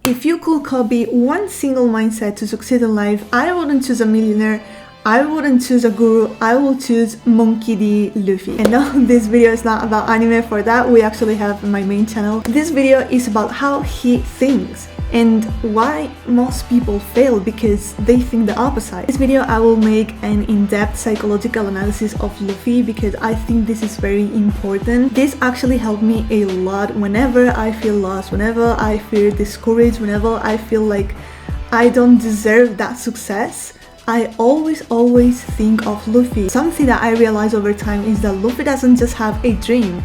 If you could copy one single mindset to succeed in life, I wouldn't choose a millionaire, I wouldn't choose a guru, I will choose Monkey D. Luffy. And no, this video is not about anime. For that we actually have my main channel. This video is about how he thinks and why most people fail because they think the opposite. In this video I will make an in-depth psychological analysis of Luffy because I think this is very important. This actually helped me a lot whenever I feel lost, whenever I feel discouraged, whenever I feel like I don't deserve that success. I always think of Luffy. Something that I realized over time is that Luffy doesn't just have a dream.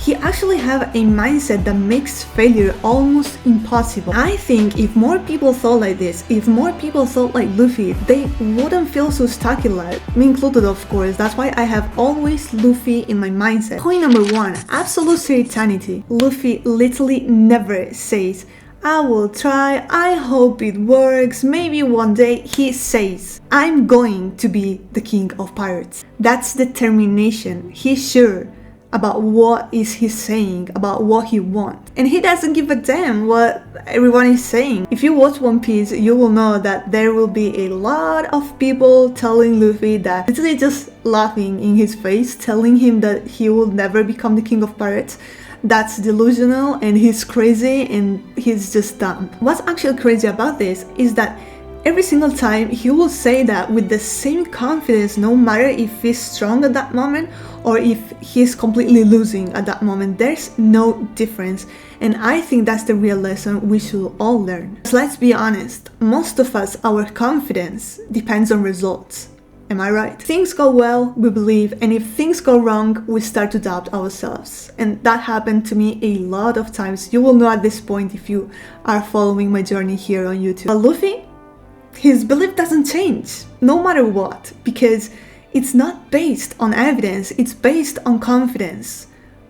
He actually have a mindset that makes failure almost impossible. I think if more people thought like this, if more people thought like Luffy, they wouldn't feel so stuck in life. Me included, of course. That's why I have always Luffy in my mindset. Point number 1, absolute certainty. Luffy literally never says, I will try, I hope it works, maybe one day. He says, I'm going to be the king of pirates. That's determination. He's sure about what is he saying, about what he wants. And he doesn't give a damn what everyone is saying. If you watch One Piece, you will know that there will be a lot of people telling Luffy that, literally just laughing in his face, telling him that he will never become the king of pirates. That's delusional and he's crazy and he's just dumb. What's actually crazy about this is that every single time he will say that with the same confidence, no matter if he's strong at that moment or if he's completely losing at that moment. There's no difference, and I think that's the real lesson we should all learn. So let's be honest, most of us, our confidence depends on results. Am I right? Things go well, we believe, and if things go wrong, we start to doubt ourselves. And that happened to me a lot of times. You will know at this point if you are following my journey here on YouTube. But Luffy, his belief doesn't change, no matter what, because it's not based on evidence, it's based on confidence,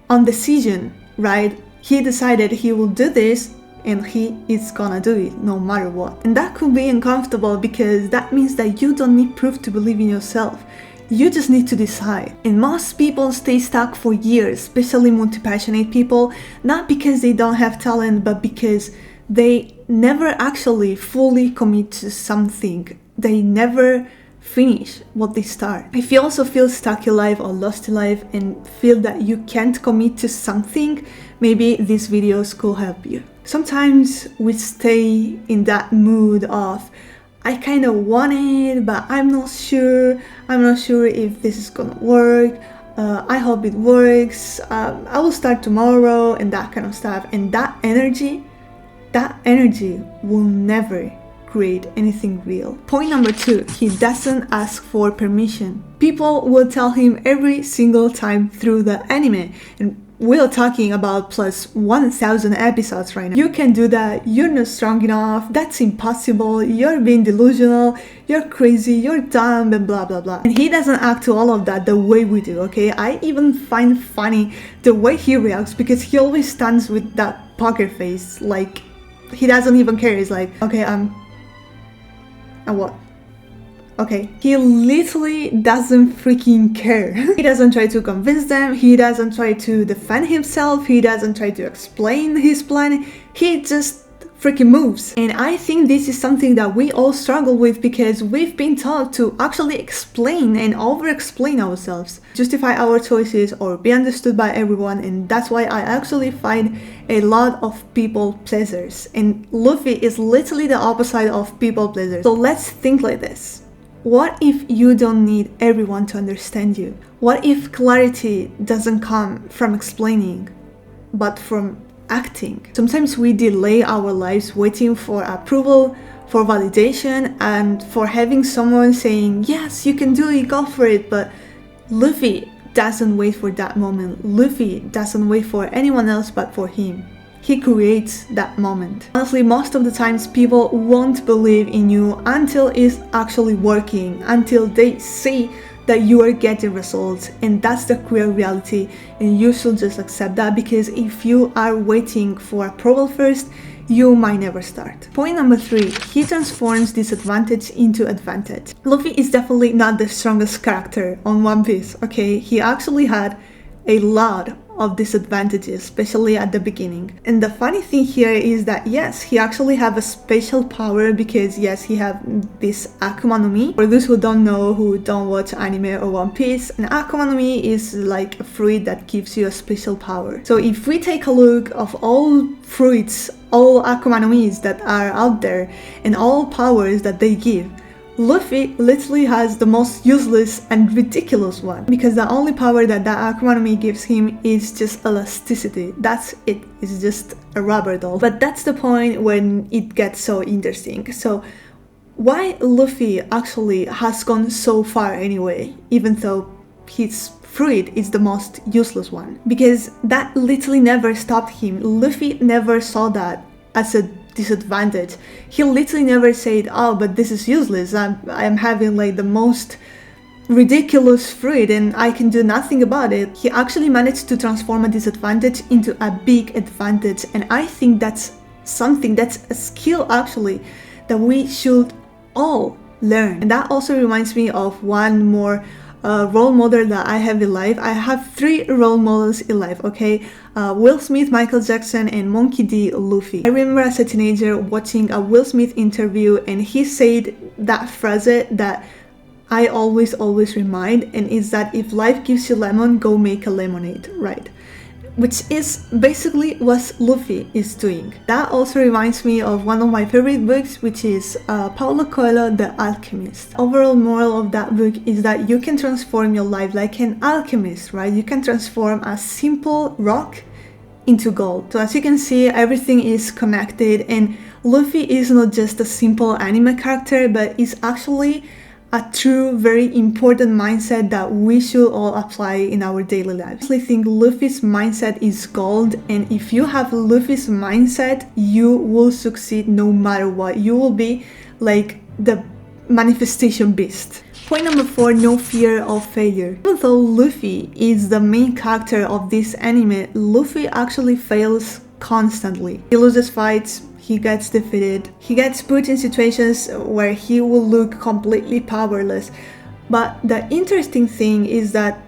on decision, right? He decided he will do this, and he is gonna do it no matter what. And that could be uncomfortable because that means that you don't need proof to believe in yourself. You just need to decide. And most people stay stuck for years, especially multi-passionate people, not because they don't have talent, but because they never actually fully commit to something. They never finish what they start. If you also feel stuck in life or lost in life and feel that you can't commit to something, maybe these videos could help you. Sometimes we stay in that mood of, I kind of want it, but I'm not sure if this is gonna work. I hope it works. I will start tomorrow and that kind of stuff. And that energy will never create anything real. Point number 2, he doesn't ask for permission. People will tell him every single time through the anime, and we're talking about plus 1000 episodes right now. You can do that, you're not strong enough, that's impossible, you're being delusional, you're crazy, you're dumb, and blah blah blah. And he doesn't act to all of that the way we do, okay? I even find funny the way he reacts because he always stands with that poker face, like he doesn't even care. He's like, okay, what? Okay, he literally doesn't freaking care. He doesn't try to convince them, he doesn't try to defend himself, he doesn't try to explain his plan, he just freaking moves. And I think this is something that we all struggle with because we've been taught to actually explain and over-explain ourselves, justify our choices or be understood by everyone, and that's why I actually find a lot of people pleasers. And Luffy is literally the opposite of people pleasers. So let's think like this. What if you don't need everyone to understand you? What if clarity doesn't come from explaining, but from acting? Sometimes we delay our lives waiting for approval, for validation, and for having someone saying, yes, you can do it, go for it. But Luffy doesn't wait for that moment. Luffy doesn't wait for anyone else but for him. He creates that moment. Honestly, most of the times people won't believe in you until it's actually working, until they see that you are getting results, and that's the cruel reality, and you should just accept that because if you are waiting for approval first, you might never start. Point number 3, he transforms disadvantage into advantage. Luffy is definitely not the strongest character on One Piece, okay? He actually had a lot of disadvantages, especially at the beginning. And the funny thing here is that yes, he actually have a special power because yes, he have this Akuma no Mi. For those who don't know, who don't watch anime or One Piece, an Akuma no Mi is like a fruit that gives you a special power. So if we take a look of all fruits, all Akuma no Mis that are out there and all powers that they give, Luffy literally has the most useless and ridiculous one, because the only power that Akuma no Mi gives him is just elasticity. That's it. It's just a rubber doll. But that's the point when it gets so interesting. So why Luffy actually has gone so far anyway, even though his fruit is the most useless one? Because that literally never stopped him. Luffy never saw that as a disadvantage. He literally never said, oh, but this is useless, I'm having like the most ridiculous fruit and I can do nothing about it. He actually managed to transform a disadvantage into a big advantage, and I think that's something, that's a skill actually that we should all learn. And that also reminds me of one more role model that I have in life. I have 3 role models in life, okay? Will Smith, Michael Jackson, and Monkey D. Luffy. I remember as a teenager watching a Will Smith interview, and he said that phrase that I always remind, and is that if life gives you lemon, go make a lemonade, right? Which is basically what Luffy is doing. That also reminds me of one of my favorite books, which is Paulo Coelho, The Alchemist. Overall moral of that book is that you can transform your life like an alchemist, right? You can transform a simple rock into gold. So as you can see, everything is connected, and Luffy is not just a simple anime character, but is actually a true, very important mindset that we should all apply in our daily lives. I think Luffy's mindset is gold, and if you have Luffy's mindset, you will succeed no matter what. You will be like the manifestation beast. Point number 4, no fear of failure. Even though Luffy is the main character of this anime, Luffy actually fails constantly. He loses fights, he gets defeated, he gets put in situations where he will look completely powerless. But the interesting thing is that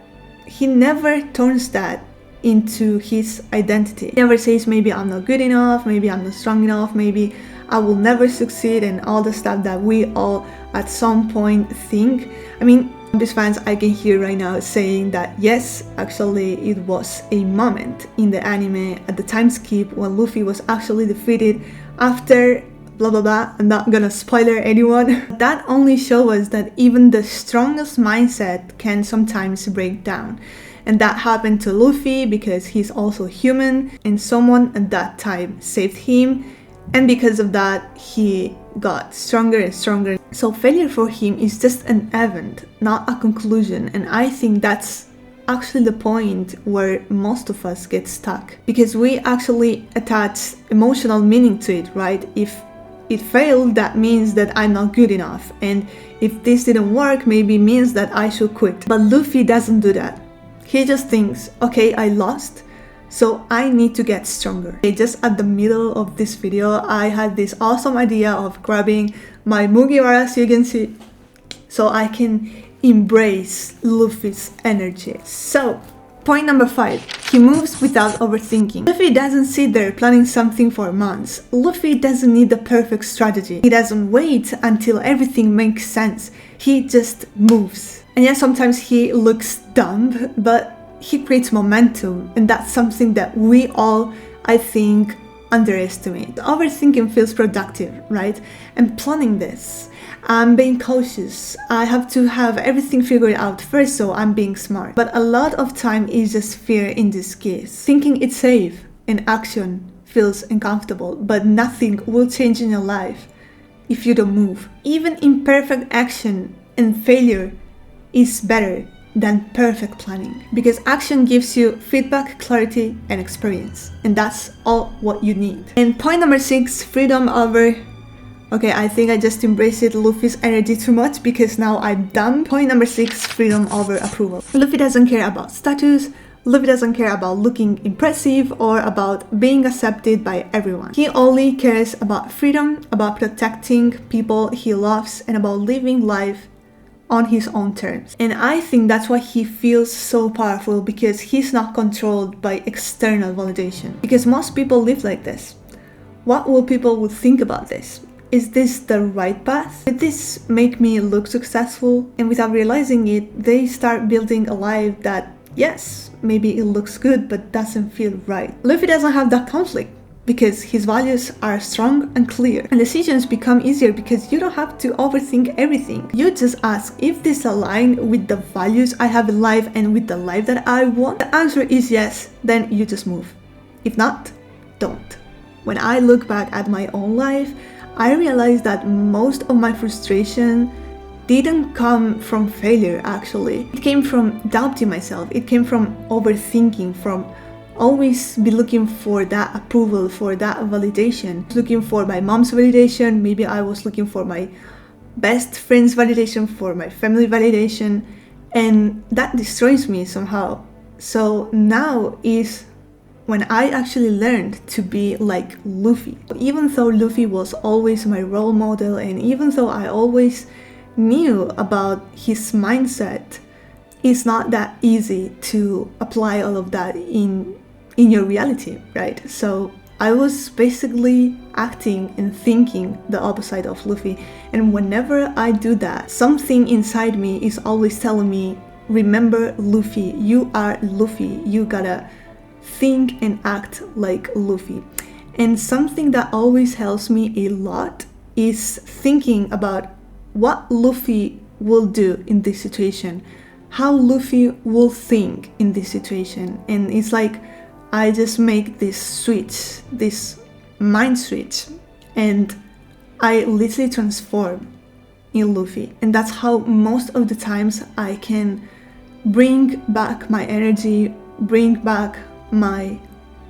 he never turns that into his identity. He never says, maybe I'm not good enough, maybe I'm not strong enough, maybe I will never succeed, and all the stuff that we all at some point think. I mean, these fans I can hear right now saying that yes, actually it was a moment in the anime at the time skip when Luffy was actually defeated after blah blah blah. I'm not gonna spoiler anyone. That only shows us that even the strongest mindset can sometimes break down. And that happened to Luffy because he's also human, and someone at that time saved him, and because of that he got stronger and stronger. So failure for him is just an event, not a conclusion, and I think that's actually the point where most of us get stuck, because we actually attach emotional meaning to it, right? If it failed, that means that I'm not good enough, and if this didn't work, maybe means that I should quit. But Luffy doesn't do that. He just thinks, okay, I lost, so I need to get stronger. Okay, just at the middle of this video, I had this awesome idea of grabbing my Mugiwara Suigenshi so I can embrace Luffy's energy. So, point number 5, he moves without overthinking. Luffy doesn't sit there planning something for months. Luffy doesn't need the perfect strategy. He doesn't wait until everything makes sense. He just moves. And yes, sometimes he looks dumb, but he creates momentum, and that's something that we all, I think, underestimate. Overthinking feels productive, right? I'm planning this, I'm being cautious, I have to have everything figured out first, so I'm being smart. But a lot of time is just fear in disguise. Thinking it's safe and action feels uncomfortable, but nothing will change in your life if you don't move. Even imperfect action and failure is better than perfect planning, because action gives you feedback, clarity, and experience, and that's all what you need. And point number 6, freedom over... Okay, I think I just embraced Luffy's energy too much because now I'm done. Point number 6, freedom over approval. Luffy doesn't care about status. Luffy doesn't care about looking impressive or about being accepted by everyone. He only cares about freedom, about protecting people he loves, and about living life on his own terms. And I think that's why he feels so powerful, because he's not controlled by external validation. Because most people live like this. What will people think about this? Is this the right path? Did this make me look successful? And without realizing it, they start building a life that, yes, maybe it looks good, but doesn't feel right. Luffy doesn't have that conflict, because his values are strong and clear, and decisions become easier because you don't have to overthink everything. You just ask, if this aligns with the values I have in life and with the life that I want? The answer is yes, then you just move. If not, don't. When I look back at my own life, I realized that most of my frustration didn't come from failure, actually. It came from doubting myself. It came from overthinking, from always be looking for that approval, for that validation. Looking for my mom's validation, maybe I was looking for my best friend's validation, for my family validation, and that destroys me somehow. So now is when I actually learned to be like Luffy. Even though Luffy was always my role model, and even though I always knew about his mindset, it's not that easy to apply all of that in your reality, right? So I was basically acting and thinking the opposite of Luffy, and whenever I do that, something inside me is always telling me, remember Luffy, you are Luffy, you gotta think and act like Luffy. And something that always helps me a lot is thinking about what Luffy will do in this situation, how Luffy will think in this situation. And it's like I just make this switch, this mind switch, and I literally transform in Luffy. And that's how most of the times I can bring back my energy, bring back my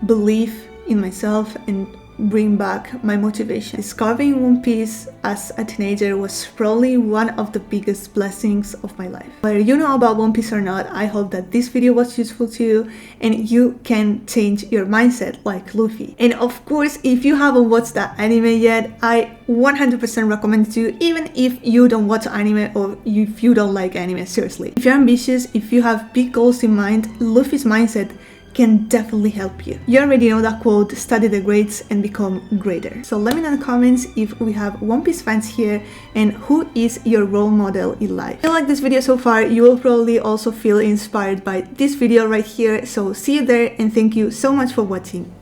belief in myself, and bring back my motivation. Discovering One Piece as a teenager was probably one of the biggest blessings of my life. Whether you know about One Piece or not, I hope that this video was useful to you and you can change your mindset like Luffy. And of course, if you haven't watched that anime yet, I 100% recommend it to you, even if you don't watch anime or if you don't like anime, seriously. If you're ambitious, if you have big goals in mind, Luffy's mindset can definitely help you. You already know that quote, study the greats and become greater. So let me know in the comments if we have One Piece fans here and who is your role model in life. If you like this video so far, you will probably also feel inspired by this video right here. So see you there, and thank you so much for watching.